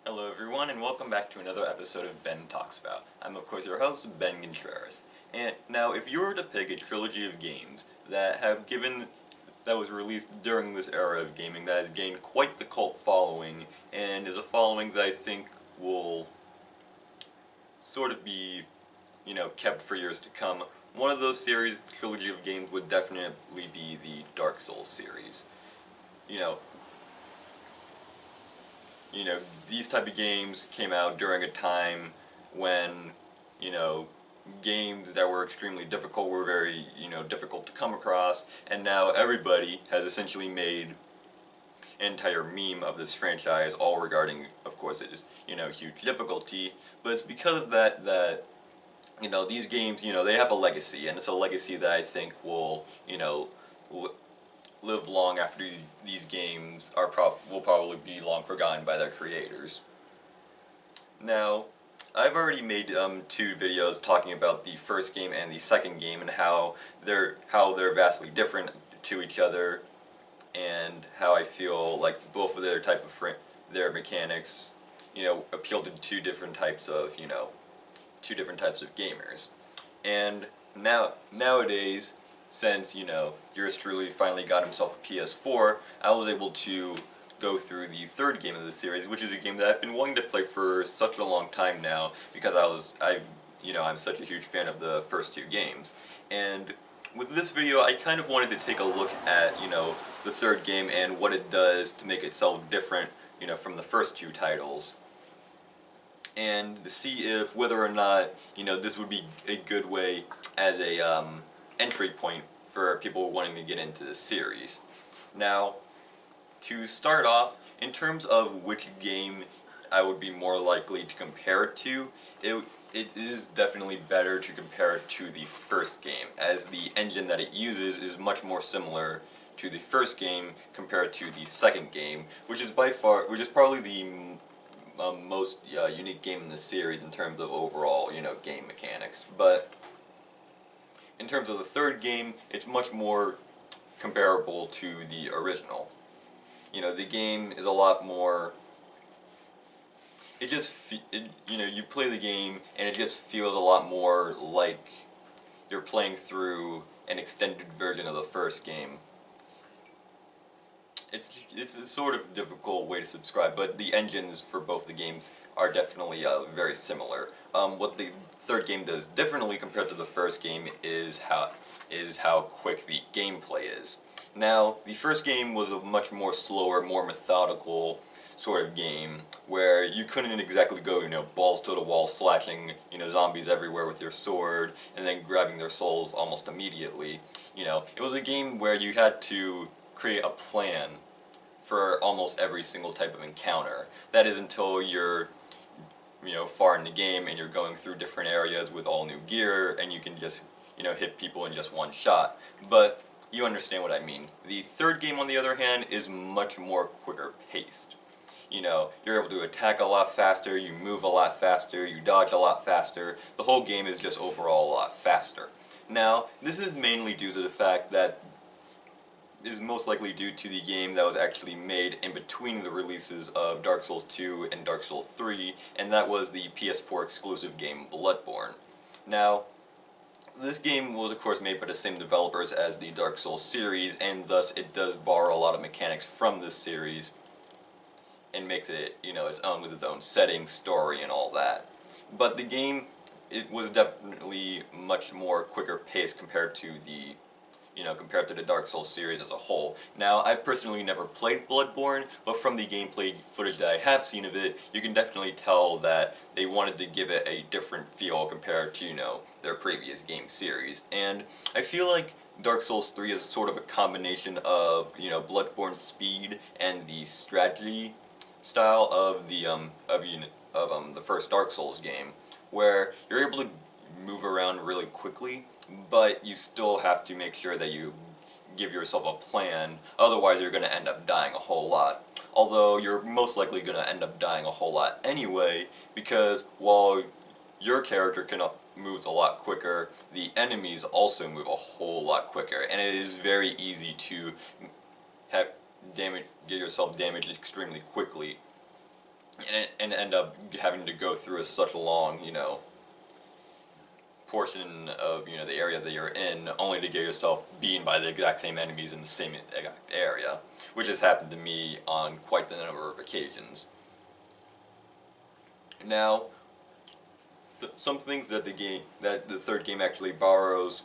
Hello everyone and welcome back to another episode of Ben Talks About. I'm of course your host, Ben Contreras. And now if you were to pick a trilogy of games that was released during this era of gaming that has gained quite the cult following and is a following that I think will sort of be, kept for years to come, one of those trilogy of games would definitely be the Dark Souls series. You know, you know, these type of games came out during a time when, you know, games that were extremely difficult were very, difficult to come across, and now everybody has essentially made an entire meme of this franchise, all regarding, of course, it is, huge difficulty, but it's because of that, these games, they have a legacy, and it's a legacy that I think will, live long after these games will probably be long forgotten by their creators. Now, I've already made two videos talking about the first game and the second game and how they're vastly different to each other, and how I feel like both of their mechanics, appeal to two different types of gamers. And nowadays, since, yours truly finally got himself a PS4, I was able to go through the third game of the series, which is a game that I've been wanting to play for such a long time now, because I'm such a huge fan of the first two games. And with this video, I kind of wanted to take a look at, the third game and what it does to make itself different, from the first two titles, and to see if whether or not, this would be a good way as a entry point for people wanting to get into this series. Now, to start off, in terms of which game I would be more likely to compare it to, it is definitely better to compare it to the first game, as the engine that it uses is much more similar to the first game compared to the second game, which is probably the most unique game in the series in terms of overall, game mechanics. But in terms of the third game, it's much more comparable to the original. The game is a lot more. You play the game and it just feels a lot more like you're playing through an extended version of the first game. It's a sort of difficult way to subscribe, but the engines for both the games are definitely very similar. What the third game does differently compared to the first game is how quick the gameplay is. Now, the first game was a much more slower, more methodical sort of game, where you couldn't exactly go, balls to the wall, slashing, zombies everywhere with your sword, and then grabbing their souls almost immediately. It was a game where you had to create a plan for almost every single type of encounter. That is until you're, far in the game and you're going through different areas with all new gear, and you can just, hit people in just one shot. But you understand what I mean. The third game, on the other hand, is much more quicker paced. You're able to attack a lot faster, you move a lot faster, you dodge a lot faster. The whole game is just overall a lot faster. Now, this is mainly due to the fact that is most likely due to the game that was actually made in between the releases of Dark Souls 2 and Dark Souls 3, and that was the PS4 exclusive game Bloodborne. Now, this game was of course made by the same developers as the Dark Souls series, and thus it does borrow a lot of mechanics from this series and makes it, its own with its own setting, story, and all that. But the game, it was definitely much more quicker paced compared to the Dark Souls series as a whole. Now, I've personally never played Bloodborne, but from the gameplay footage that I have seen of it, you can definitely tell that they wanted to give it a different feel compared to, their previous game series. And I feel like Dark Souls 3 is sort of a combination of, Bloodborne's speed and the strategy style of the first Dark Souls game, where you're able to move around really quickly, but you still have to make sure that you give yourself a plan, otherwise you're going to end up dying a whole lot. Although you're most likely going to end up dying a whole lot anyway, because while your character moves a lot quicker, the enemies also move a whole lot quicker, and it is very easy to get yourself damaged extremely quickly. and end up having to go through such a long, portion of the area that you're in, only to get yourself beaten by the exact same enemies in the same exact area, which has happened to me on quite the number of occasions. Now, some things that the third game actually borrows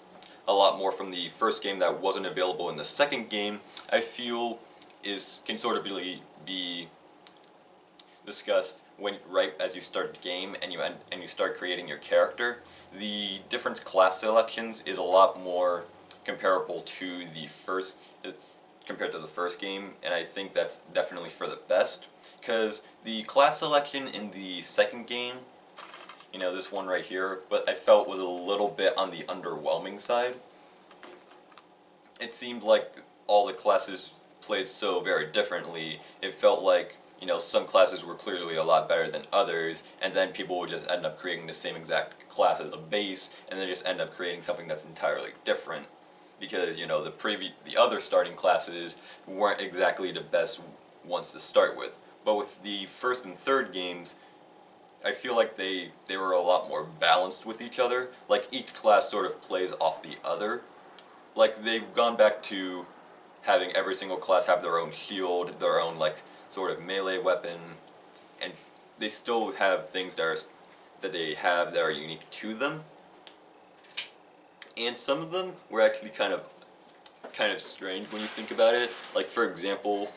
a lot more from the first game that wasn't available in the second game, I feel can sort of be discussed when right as you start the game and you start creating your character. The different class selections is a lot more comparable to the first compared to the first game, and I think that's definitely for the best, because the class selection in the second game, this one right here, but I felt was a little bit on the underwhelming side. It seemed like all the classes played so very differently. It felt like, some classes were clearly a lot better than others, and then people would just end up creating the same exact class as a base, and then just end up creating something that's entirely different. Because, the other starting classes weren't exactly the best ones to start with. But with the first and third games, I feel like they were a lot more balanced with each other. Like, each class sort of plays off the other. Like, they've gone back to having every single class have their own shield, their own, like, sort of melee weapon, and they still have things that they have that are unique to them. And some of them were actually kind of strange when you think about it. Like, for example,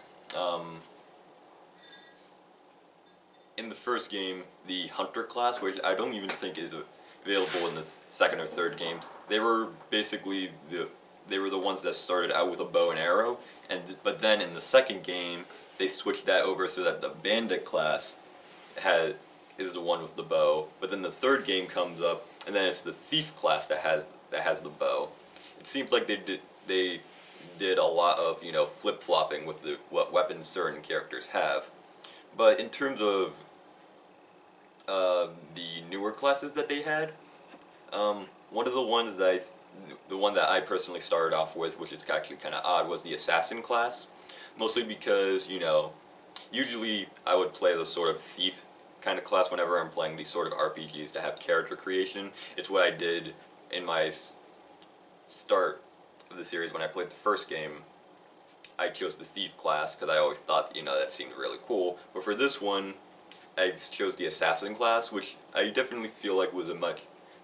in the first game, the Hunter class, which I don't even think is available in the second or third games, they were basically the ones that started out with a bow and arrow, but then in the second game, they switched that over so that the Bandit class is the one with the bow, but then the third game comes up, and then it's the Thief class that has the bow. It seems like they did a lot of flip-flopping with what weapons certain characters have. But in terms of the newer classes that they had, one of the one that I personally started off with, which is actually kind of odd, was the Assassin class. Mostly because, usually I would play the sort of thief kind of class whenever I'm playing these sort of RPGs to have character creation. It's what I did in my start of the series when I played the first game. I chose the thief class because I always thought, that seemed really cool. But for this one, I chose the assassin class, which I definitely feel like was a much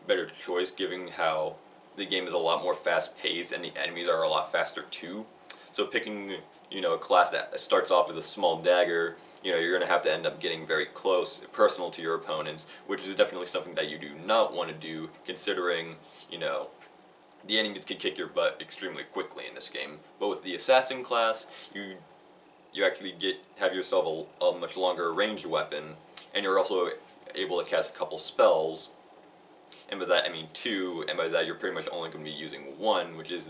better choice, given how the game is a lot more fast-paced and the enemies are a lot faster too. So picking, a class that starts off with a small dagger, you're going to have to end up getting very close, personal to your opponents, which is definitely something that you do not want to do, considering, the enemies can kick your butt extremely quickly in this game. But with the assassin class, you actually have yourself a much longer ranged weapon, and you're also able to cast a couple spells. And by that I mean two, and by that you're pretty much only going to be using one, which is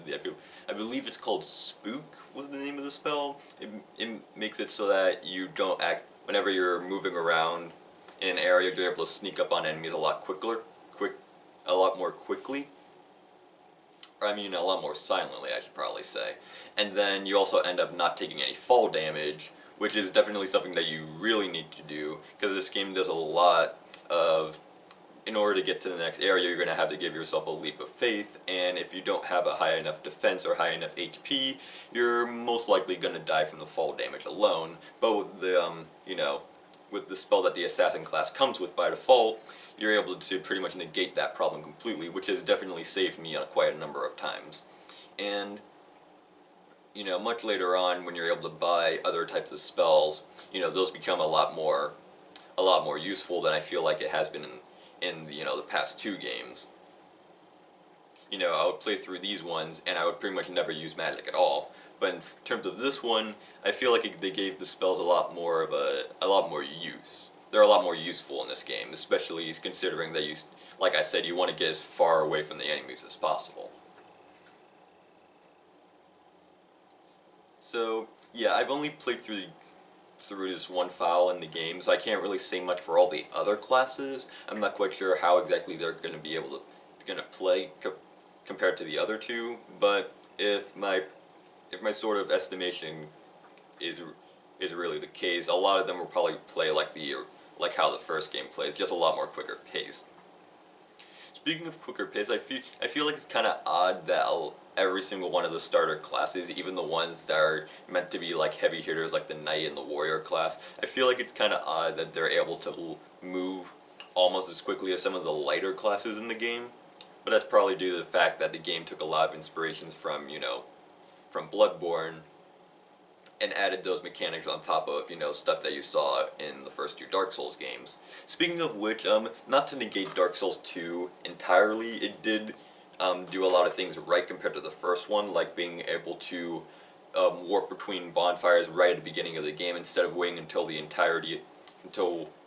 I believe it's called Spook was the name of the spell. It makes it so that you don't act whenever you're moving around in an area. You're able to sneak up on enemies a lot more quickly. I mean, a lot more silently, I should probably say. And then you also end up not taking any fall damage, which is definitely something that you really need to do, because this game does a lot of, in order to get to the next area, you're going to have to give yourself a leap of faith, and if you don't have a high enough defense or high enough HP, you're most likely going to die from the fall damage alone. But with the, with the spell that the Assassin class comes with by default, you're able to pretty much negate that problem completely, which has definitely saved me quite a number of times. And, much later on, when you're able to buy other types of spells, those become a lot more useful than I feel like it has been in the past two games. I would play through these ones, and I would pretty much never use magic at all. But in terms of this one, I feel like they gave the spells a lot more use. They're a lot more useful in this game, especially considering that like I said, you want to get as far away from the enemies as possible. So, yeah, I've only played through this one file in the game, so I can't really say much for all the other classes. I'm not quite sure how exactly they're going to be able to play compared to the other two, but if my sort of estimation is is really the case. A lot of them will probably play like how the first game plays, just a lot more quicker pace. Speaking of quicker pace, I feel like it's kind of odd that every single one of the starter classes, even the ones that are meant to be like heavy hitters, like the Knight and the Warrior class, I feel like it's kind of odd that they're able to move almost as quickly as some of the lighter classes in the game. But that's probably due to the fact that the game took a lot of inspirations from, from Bloodborne, and added those mechanics on top of, stuff that you saw in the first two Dark Souls games. Speaking of which, not to negate Dark Souls 2 entirely, it did do a lot of things right compared to the first one, like being able to warp between bonfires right at the beginning of the game instead of waiting until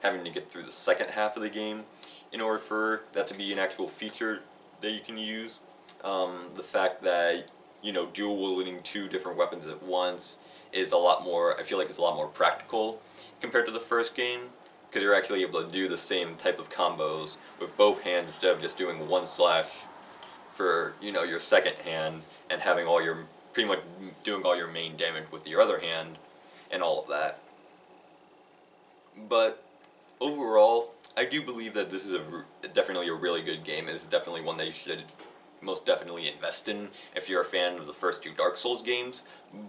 having to get through the second half of the game in order for that to be an actual feature that you can use. The fact that, dual wielding two different weapons at once is a lot more, I feel like it's a lot more practical compared to the first game, because you're actually able to do the same type of combos with both hands instead of just doing one slash for, your second hand and having pretty much doing all your main damage with your other hand and all of that. But overall, I do believe that this is definitely a really good game. It's definitely one that you should most definitely invest in if you're a fan of the first two Dark Souls games.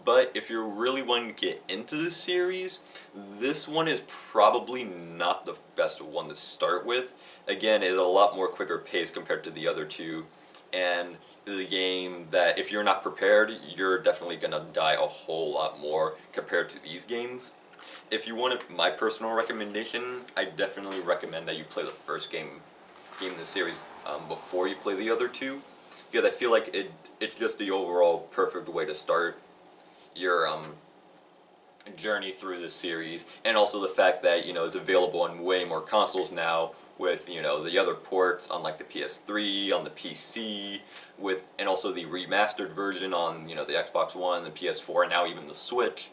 But if you're really wanting to get into this series, this one is probably not the best one to start with. Again, it's a lot more quicker pace compared to the other two, and is a game that if you're not prepared, you're definitely going to die a whole lot more compared to these games. If you want my personal recommendation, I definitely recommend that you play the first game in the series before you play the other two, because I feel like it's just the overall perfect way to start your journey through this series, and also the fact that it's available on way more consoles now with the other ports on like the PS3, on the PC, and also the remastered version on the Xbox One, the PS4, and now even the Switch.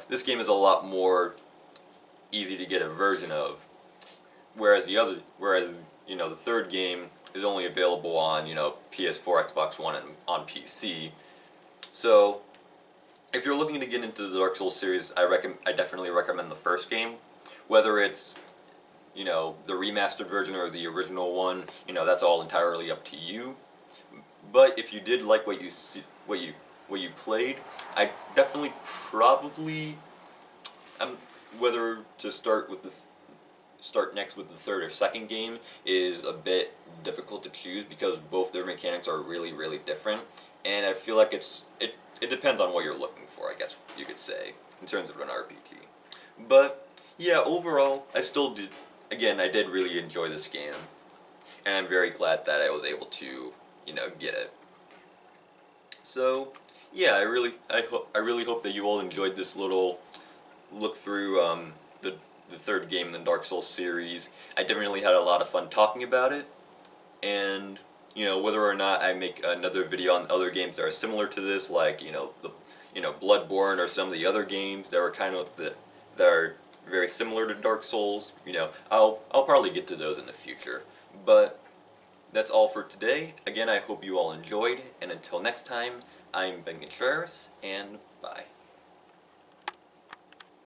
This game is a lot more easy to get a version of, whereas the third game is only available on PS4, Xbox One, and on PC. So if you're looking to get into the Dark Souls series, I definitely recommend the first game, whether it's the remastered version or the original one. That's all entirely up to you. But if you did like what you played, I definitely probably whether to start next with the third or second game is a bit difficult to choose, because both their mechanics are really, really different, and I feel like it depends on what you're looking for, I guess you could say, in terms of an RPG. But yeah, overall, I did really enjoy this game, and I'm very glad that I was able to get it. So yeah, I really hope that you all enjoyed this little look through the third game in the Dark Souls series. I definitely had a lot of fun talking about it, and whether or not I make another video on other games that are similar to this, like Bloodborne or some of the other games that are very similar to Dark Souls, I'll probably get to those in the future. But that's all for today. Again, I hope you all enjoyed, and until next time, I'm Ben Contreras, and bye.